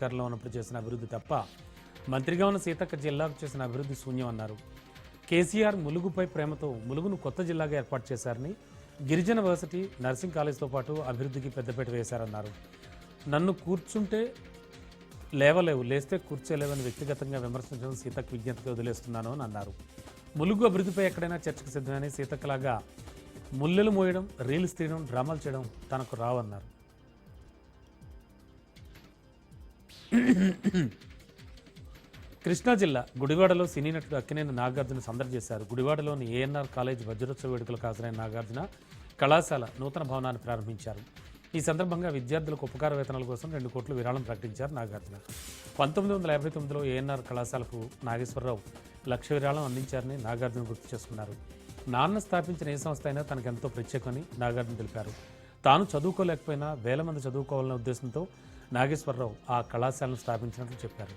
అధికారంలో ఉన్నప్పుడు చేసిన అభివృద్ధి తప్ప మంత్రిగా ఉన్న సీతక్క జిల్లాకు చేసిన అభివృద్ధి శూన్యమన్నారు. కేసీఆర్ ములుగుపై ప్రేమతో ములుగును కొత్త జిల్లాగా ఏర్పాటు చేశారని, గిరిజన వర్సిటీ, నర్సింగ్ కాలేజ్తో పాటు అభివృద్ధికి పెద్దపీట వేశారన్నారు. నన్ను కూర్చుంటే లేవలేవు, లేస్తే కూర్చోలేవని వ్యక్తిగతంగా విమర్శించడం సీతక్క విజ్ఞతగా వదిలేస్తున్నాను అని అన్నారు. ములుగు అభివృద్ధిపై ఎక్కడైనా చర్చకు సిద్ధమని, సీతక్కలాగా ముల్లెలు మోయడం, రీల్స్ తీయడం, డ్రామాలు చేయడం తనకు రావన్నారు. కృష్ణా జిల్లా గుడివాడలో సినీ నటుడు అక్కినేని నాగార్జున సందడి చేశారు. గుడివాడలోని ఏఎన్ఆర్ కాలేజ్ వజ్రోత్సవ వేడుకలకు హాజరైన నాగార్జున కళాశాల నూతన భవనాన్ని ప్రారంభించారు. ఈ సందర్భంగా విద్యార్థులకు ఉపకార వేతనాల కోసం 2 కోట్లు విరాళం ప్రకటించారు నాగార్జున. 1959లో ఏఎన్ఆర్ కళాశాలకు నాగేశ్వరరావు 1,00,000 విరాళం అందించారని నాగార్జున గుర్తు చేసుకున్నారు. నాన్న స్థాపించిన ఏ సంస్థ అయినా తనకెంతో ప్రత్యేకమని నాగార్జున తెలిపారు. తాను చదువుకోలేకపోయినా వేల మంది చదువుకోవాలనే ఉద్దేశంతో నాగేశ్వరరావు ఆ కళాశాలను స్థాపించినట్లు చెప్పారు.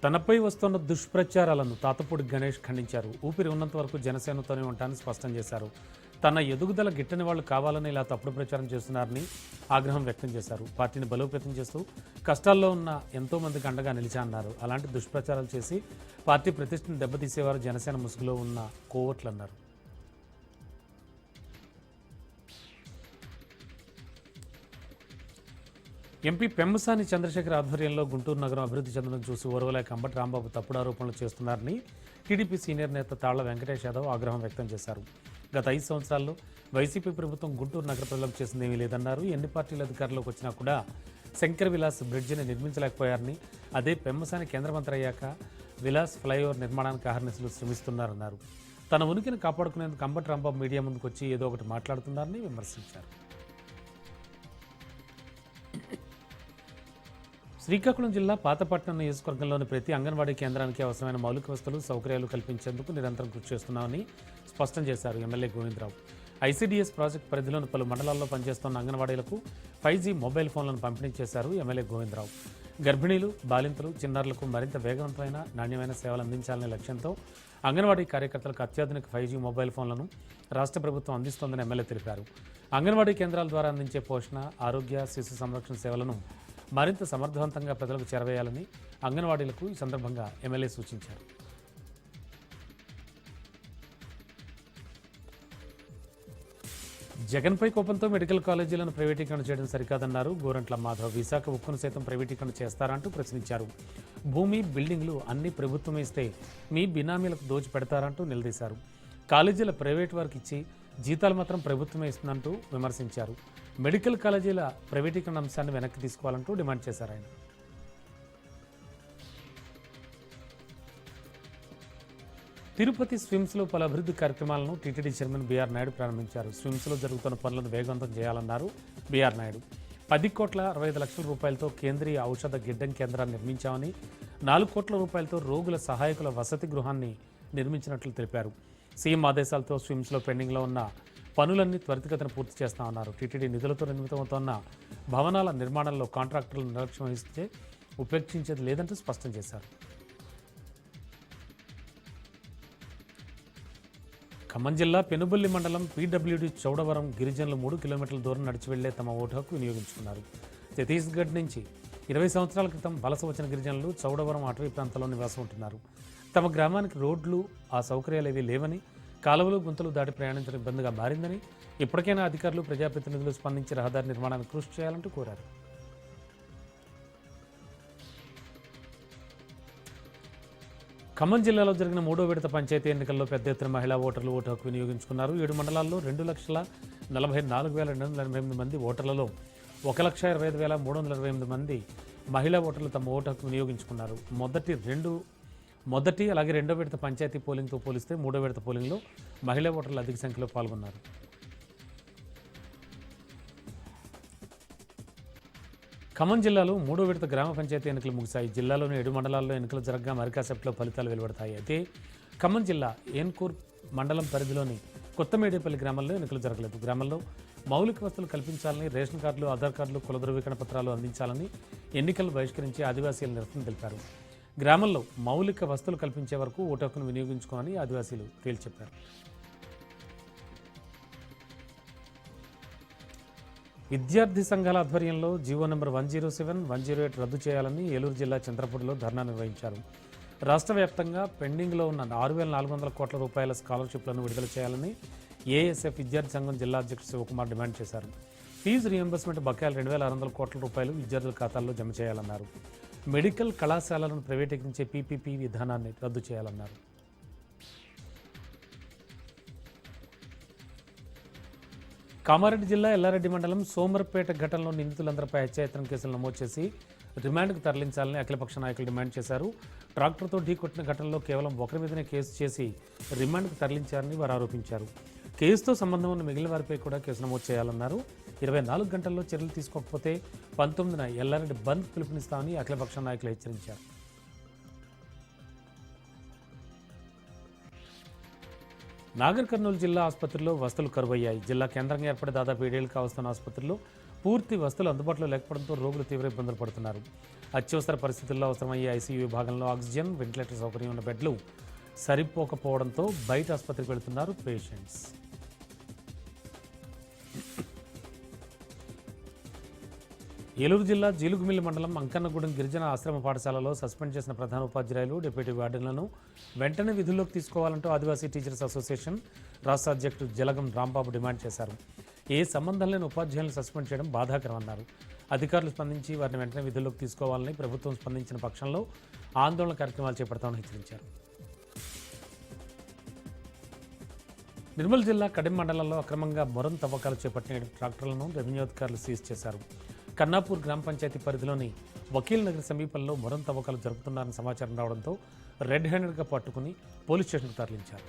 తనపై వస్తున్న దుష్ప్రచారాలను తాతపూడి గణేష్ ఖండించారు. ఊపిరి ఉన్నంత వరకు జనసేనతోనే ఉంటానని స్పష్టం చేశారు. తన ఎదుగుదల గిట్టని వాళ్ళు కావాలని ఇలా తప్పుడు ప్రచారం చేస్తున్నారని ఆగ్రహం వ్యక్తం చేశారు. పార్టీని బలోపేతం చేస్తూ కష్టాల్లో ఉన్న ఎంతో మందికి అండగా నిలిచారన్నారు. అలాంటి దుష్ప్రచారాలు చేసి పార్టీ ప్రతిష్టను దెబ్బతీసేవారు జనసేన ముసుగులో ఉన్న కోవట్లు అన్నారు. ఎంపీ పెమ్మసాని చంద్రశేఖర్ ఆధ్వర్యంలో గుంటూరు నగరం అభివృద్ధి చెందడం చూసి ఓర్వలేక అంబటి రాంబాబు తప్పుడు ఆరోపణలు చేస్తున్నారని టీడీపీ సీనియర్ నేత తాళ్ల వెంకటేష్ యాదవ్ ఆగ్రహం వ్యక్తం చేశారు. గత 5 సంవత్సరాల్లో వైసీపీ ప్రభుత్వం గుంటూరు నగర ప్రజలకు చేసిందేమీ లేదన్నారు. ఎన్ని పార్టీలు అధికారంలోకి వచ్చినా కూడా శంకర్ విలాస్ బ్రిడ్జిని నిర్మించలేకపోయారని, అదే పెమ్మసాని కేంద్ర మంత్రి అయ్యాక విలాస్ ఫ్లైఓవర్ నిర్మాణానికి అహర్నిశలు శ్రమిస్తున్నారన్నారు. తన ఉనికిని కాపాడుకునేందుకు అంబటి రాంబాబు మీడియా ముందుకు వచ్చి ఏదో ఒకటి మాట్లాడుతున్నారని విమర్శించారు. శ్రీకాకుళం జిల్లా పాతపట్నం నియోజకవర్గంలోని ప్రతి అంగన్వాడీ కేంద్రానికి అవసరమైన మౌలిక వసతులు, సౌకర్యాలు కల్పించేందుకు నిరంతరం కృషి చేస్తున్నామని స్పష్టం చేశారు ఎమ్మెల్యే గోవిందరావు. ఐసీడీఎస్ ప్రాజెక్టు పరిధిలోని పలు మండలాల్లో పనిచేస్తున్న అంగన్వాడీలకు 5G మొబైల్ ఫోన్లను పంపిణీ చేశారు ఎమ్మెల్యే గోవిందరావు. గర్భిణీలు, బాలింతలు, చిన్నారులకు మరింత వేగవంతమైన, నాణ్యమైన సేవలు అందించాలనే లక్ష్యంతో అంగన్వాడీ కార్యకర్తలకు అత్యాధునిక 5G మొబైల్ ఫోన్లను రాష్ట్ర ప్రభుత్వం అందిస్తోందని ఎమ్మెల్యే తెలిపారు. అంగన్వాడీ కేంద్రాల ద్వారా అందించే పోషణ, ఆరోగ్య, శిశు సంరక్షణ సేవలను మరింత సమర్థవంతంగా ప్రజలకు చేరవేయాలని అంగన్వాడీలకు ఈ సందర్భంగా ఎమ్మెల్యే సూచించారు. జగన్పై కోపంతో మెడికల్ కాలేజీలను ప్రైవేటీకరణ చేయడం సరికాదన్నారు గోరంట్ల మాధవ్. విశాఖ ఉక్కును సైతం ప్రైవేటీకరణ చేస్తారంటూ ప్రశ్నించారు. భూమి, బిల్డింగ్లు అన్ని ప్రభుత్వం ఇస్తే మీ బినామీలకు దోచి పెడతారంటూ నిలదీశారు. కాలేజీల ప్రైవేట్ వారికి ఇచ్చి జీతాలు మాత్రం ప్రభుత్వమే ఇస్తుందంటూ విమర్శించారు. మెడికల్ కాలేజీల ప్రైవేటీకరణ అంశాన్ని వెనక్కి తీసుకోవాలంటూ డిమాండ్ చేశారు ఆయన. తిరుపతి స్విమ్స్లో పలు అభివృద్ధి కార్యక్రమాలను టీటీడీ చైర్మన్ బీఆర్ నాయుడు ప్రారంభించారు. స్విమ్స్లో జరుగుతున్న పనులను వేగవంతం చేయాలన్నారు బీఆర్ నాయుడు. 10,65,00,000 రూపాయలతో కేంద్రీయ ఔషధ గిడ్డం కేంద్రాన్ని నిర్మించామని, 4 కోట్ల రూపాయలతో రోగుల సహాయకుల వసతి గృహాన్ని నిర్మించినట్లు తెలిపారు. సీఎం ఆదేశాలతో స్విమ్స్లో పెండింగ్లో ఉన్న పనులన్నీ త్వరితగతిన పూర్తి చేస్తామన్నారు. టీటీడీ నిధులతో నిర్మితమవుతున్న భవనాల నిర్మాణంలో కాంట్రాక్టర్లు నిర్లక్ష్యం వహిస్తే ఉపేక్షించేది లేదంటూ స్పష్టం చేశారు. ఖమ్మం జిల్లా పెనుబల్లి మండలం పీడబ్ల్యూడీ చౌడవరం గిరిజనులు 3 కిలోమీటర్ల దూరం నడిచి వెళ్లే తమ ఓటు హక్కు వినియోగించుకున్నారు. ఛత్తీస్గఢ్ నుంచి 20 సంవత్సరాల క్రితం వలస వచ్చిన గిరిజనులు చౌడవరం అటవీ ప్రాంతంలో నివాసం ఉంటున్నారు. తమ గ్రామానికి రోడ్లు, ఆ సౌకర్యాలు ఏవీ లేవని, కాలువలు, గుంతలు దాటి ప్రయాణించడం ఇబ్బందిగా మారిందని, ఇప్పటికైనా అధికారులు, ప్రజాప్రతినిధులు స్పందించి రహదారి నిర్మాణానికి కృషి చేయాలంటూ కోరారు. ఖమ్మం జిల్లాలో జరిగిన 3వ విడత పంచాయతీ ఎన్నికల్లో పెద్ద ఎత్తున మహిళా ఓటర్లు ఓటు హక్కు వినియోగించుకున్నారు. 7 మండలాల్లో 2,44,288 మంది ఓటర్లలో 1,25,328 మంది మహిళా ఓటర్లు తమ ఓటు హక్కు వినియోగించుకున్నారు. మొదటి అలాగే 2వ విడత పంచాయతీ పోలింగ్తో పోలిస్తే 3వ విడత పోలింగ్లో మహిళా ఓటర్లు అధిక సంఖ్యలో పాల్గొన్నారు. ఖమ్మం జిల్లాలో 3వ విడత గ్రామ పంచాయతీ ఎన్నికలు ముగిశాయి. జిల్లాలోని 7 మండలాల్లో ఎన్నికలు జరగగా మరికాసేపట్లో ఫలితాలు వెలువడతాయి. అయితే ఖమ్మం జిల్లా ఏన్కూర్ మండలం పరిధిలోని కొత్తమేడేపల్లి గ్రామంలో ఎన్నికలు జరగలేదు. గ్రామంలో మౌలిక వసతులు కల్పించాలని, రేషన్ కార్డులు, ఆధార్ కార్డులు, కుల ధృవీకరణ పత్రాలు అందించాలని ఎన్నికలు బహిష్కరించి ఆదివాసీలు నిరసన తెలిపారు. గ్రామంలో మౌలిక వసతులు కల్పించే వరకు ఓటు హక్కును వినియోగించుకోమని ఆదివాసీలు తేల్చెప్పారు. విద్యార్థి సంఘాల ఆధ్వర్యంలో జీవో నెంబర్ 107, 108 రద్దు చేయాలని ఏలూరు జిల్లా చంద్రపూడిలో ధర్నా నిర్వహించారు. రాష్ట్ర వ్యాప్తంగా పెండింగ్లో ఉన్న 6,400 కోట్ల రూపాయల స్కాలర్షిప్లను విడుదల చేయాలని ఏఎస్ఎఫ్ విద్యార్థి సంఘం జిల్లా అధ్యక్షుడు శివకుమార్ డిమాండ్ చేశారు. ఫీజు రీయింబర్స్మెంట్ బకాయిలు 2,600 కోట్ల రూపాయలు విద్యార్థుల ఖాతాల్లో జమ చేయాలన్నారు. మెడికల్ కళాశాలలను ప్రైవేటీకరించే పీపీపీ విధానాన్ని రద్దు చేయాలన్నారు. కామారెడ్డి జిల్లా ఎల్లారెడ్డి మండలం సోమర్పేట ఘటనలో నిందితులందరిపై హత్యాయత్నం కేసులు నమోదు చేసి రిమాండ్కు తరలించాలని అఖిలపక్ష నాయకులు డిమాండ్ చేశారు. ట్రాక్టర్తో ఢీకొట్టిన ఘటనలో కేవలం ఒకరి మీదనే కేసు చేసి రిమాండ్కు తరలించారని వారు ఆరోపించారు. కేసుతో సంబంధం ఉన్న మిగిలిన వారిపై కూడా కేసు నమోదు చేయాలన్నారు. 24 గంటల్లో చర్యలు తీసుకోకపోతే 19న ఎల్లారెడ్డి బంద్ పిలుపునిస్తామని అఖిలపక్ష నాయకులు హెచ్చరించారు. నాగర్ కర్నూలు జిల్లా ఆసుపత్రిలో వసతులు కరువయ్యాయి. జిల్లా కేంద్రంగా ఏర్పడి దాదాపు 7 ఏళ్లు కావస్తున్న ఆసుపత్రిలో పూర్తి వసతులు అందుబాటులో లేకపోవడంతో రోగులు తీవ్ర ఇబ్బందులు పడుతున్నారు. అత్యవసర పరిస్థితుల్లో అవసరమయ్యే ఐసీయూ విభాగంలో ఆక్సిజన్, వెంటిలేటర్ సౌకర్యం ఉన్న బెడ్లు సరిపోకపోవడంతో బయట ఆసుపత్రికి వెళుతున్నారు పేషెంట్స్. ఏలూరు జిల్లా జీలుగుమిల్లి మండలం అంకన్నగూడెం గిరిజన ఆశ్రమ పాఠశాలలో సస్పెండ్ చేసిన ప్రధాన ఉపాధ్యాయులు, డిప్యూటీ వార్డెన్లను వెంటనే విధుల్లోకి తీసుకోవాలంటూ ఆదివాసీ టీచర్స్ అసోసియేషన్ రాష్ట్ర అధ్యక్షుడు జలగం రాంబాబు డిమాండ్ చేశారు. ఏ సంబంధం లేని ఉపాధ్యాయులను సస్పెండ్ చేయడం బాధాకరమన్నారు. అధికారులు స్పందించి వారిని వెంటనే విధుల్లోకి తీసుకోవాలని, ప్రభుత్వం స్పందించిన పక్షంలో ఆందోళన కార్యక్రమాలు చేపడతామని హెచ్చరించారు. నిర్మల్ జిల్లా కడెం మండలంలో అక్రమంగా మొరం తవ్వకాలు చేపట్టిన 7 ట్రాక్టర్లను రెవెన్యూ అధికారులు సీజ్ చేశారు. కన్నాపూర్ గ్రామ పంచాయతీ పరిధిలోని వకీల్ నగర్ సమీపంలో మొరం తవ్వకాలు జరుపుతున్నారని సమాచారం రావడంతో రెడ్ హ్యాండెడ్గా పట్టుకుని పోలీస్ స్టేషన్కు తరలించారు.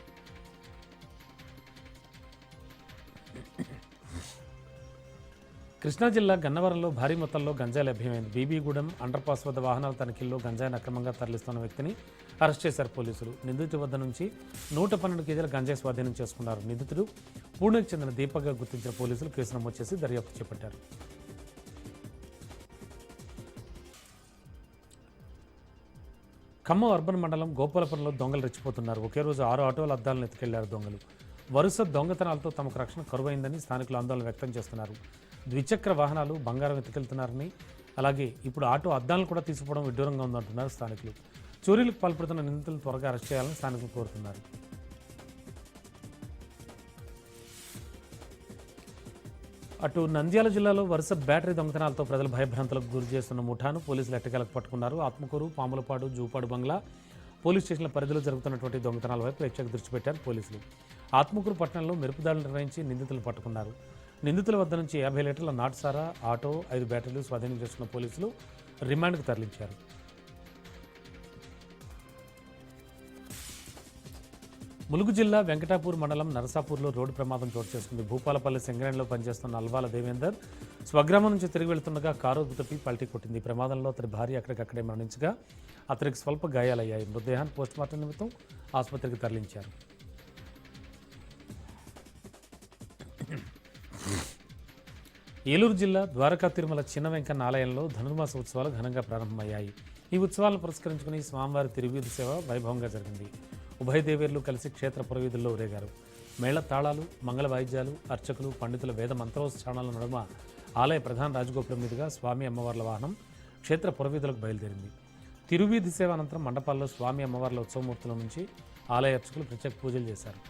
కృష్ణా జిల్లా గన్నవరంలో భారీ మొత్తంలో గంజాయి లభ్యమైంది. బీబీగూడెం అండర్పాస్ వద్ద వాహనాల తనిఖీల్లో గంజాయిని అక్రమంగా తరలిస్తున్న వ్యక్తిని అరెస్ట్ చేశారు పోలీసులు. నిందితుడి వద్ద నుంచి 112 కేజీల గంజాయి స్వాధీనం చేసుకున్నారు. నిందితుడు పూణేకి చెందిన దీపక్గా గుర్తించిన పోలీసులు కేసు నమోదు చేసి దర్యాప్తు చేపట్టారు. ఖమ్మం అర్బన్ మండలం గోపాలపురంలో దొంగలు రెచ్చిపోతున్నారు. ఒకే రోజు 6 ఆటోల అద్దాలను ఎత్తుకెళ్లారు దొంగలు. వరుస దొంగతనాలతో తమకు రక్షణ కరువైందని స్థానికులు ఆందోళన వ్యక్తం చేస్తున్నారు. ద్విచక్ర వాహనాలు, బంగారం ఎత్తుకెళ్తున్నారని, అలాగే ఇప్పుడు ఆటో అద్దాలను కూడా తీసుకుపోవడం విడ్డూరంగా ఉందంటున్నారు స్థానికులు. చోరీలకు పాల్పడుతున్న నిందితులను త్వరగా అరెస్ట్ చేయాలని స్థానికులు కోరుతున్నారు. అటు నంద్యాల జిల్లాలో వరుస బ్యాటరీ దొంగతనాలతో ప్రజలు భయభ్రాంతులకు గురి చేస్తున్న ముఠాను పోలీసులు ఎట్టకేలకు పట్టుకున్నారు. ఆత్మకూరు, పాములపాడు, జూపాడు బంగ్లా పోలీస్ స్టేషన్ల పరిధిలో జరుగుతున్నటువంటి దొంగతనాలపై ప్రత్యేక దృష్టి పెట్టారు పోలీసులు. ఆత్మకూరు పట్టణంలో మెరుపుదాడులు నిర్వహించి నిందితులను పట్టుకున్నారు. నిందితుల వద్ద నుంచి 50 లీటర్ల నాటుసారా, ఆటో, 5 బ్యాటరీలు స్వాధీనం చేసుకున్న పోలీసులు రిమాండ్కు తరలించారు. ములుగు జిల్లా వెంకటాపూర్ మండలం నరసాపూర్లో రోడ్డు ప్రమాదం చోటు చేసుకుంది. భూపాలపల్లి సింగరేణిలో పనిచేస్తున్న అల్వాల దేవేందర్ స్వగ్రామం నుంచి తిరిగి వెళ్తుండగా కారు అదుపుతప్పి పల్టీ కొట్టింది. ఈ ప్రమాదంలో అతడి భార్య అక్కడికక్కడే మరణించగా అతడికి స్వల్ప గాయాలయ్యాయి. మృతదేహాన్ని పోస్టుమార్టం నిమిత్తం ఆసుపత్రికి తరలించారు. ఏలూరు జిల్లా ద్వారకా తిరుమల చిన్న వెంకన్న ఆలయంలో ధనుర్మాస ఉత్సవాలు ఘనంగా ప్రారంభమయ్యాయి. ఈ ఉత్సవాలను పురస్కరించుకుని స్వామివారి తిరువీధి సేవ వైభవంగా జరిగింది. ఉభయ దేవేర్లు కలిసి క్షేత్ర పురవీధుల్లో ఊరేగారు. మేళ తాళాలు, మంగళ వాయిద్యాలు, అర్చకులు, పండితుల వేద మంత్రోచ్చారణల నడుమ ఆలయ ప్రధాన రాజగోపురం మీదుగా స్వామి అమ్మవార్ల వాహనం క్షేత్ర పురవీధులకు బయలుదేరింది. తిరువీధి సేవ అనంతరం మండపాల్లో స్వామి అమ్మవార్ల ఉత్సవమూర్తుల నుంచి ఆలయ అర్చకులు ప్రత్యేక పూజలు చేశారు.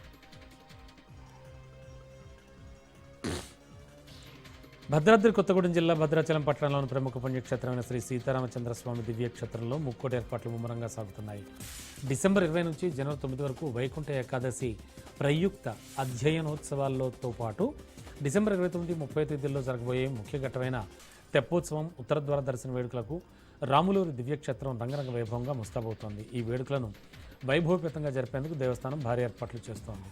భద్రాద్రి కొత్తగూడెం జిల్లా భద్రాచలం పట్టణంలోని ప్రముఖ పుణ్యక్షేత్రమైన శ్రీ సీతారామచంద్రస్వామి దివ్యక్షేత్రంలో ముక్కోటి ఏర్పాట్లు ముమ్మరంగా సాగుతున్నాయి. డిసెంబర్ 20 నుంచి జనవరి 9 వరకు వైకుంఠ ఏకాదశి ప్రయుక్త అధ్యయనోత్సవాలతో పాటు డిసెంబర్ 29, 30 తేదీల్లో జరగబోయే ముఖ్య ఘట్టమైన తెప్పోత్సవం, ఉత్తరద్వార దర్శన వేడుకలకు రాములూరు దివ్యక్షేత్రం రంగరంగ వైభవంగా ముస్తాబవుతోంది. ఈ వేడుకలను వైభవపేతంగా జరిపేందుకు దేవస్థానం భారీ ఏర్పాట్లు చేస్తోంది.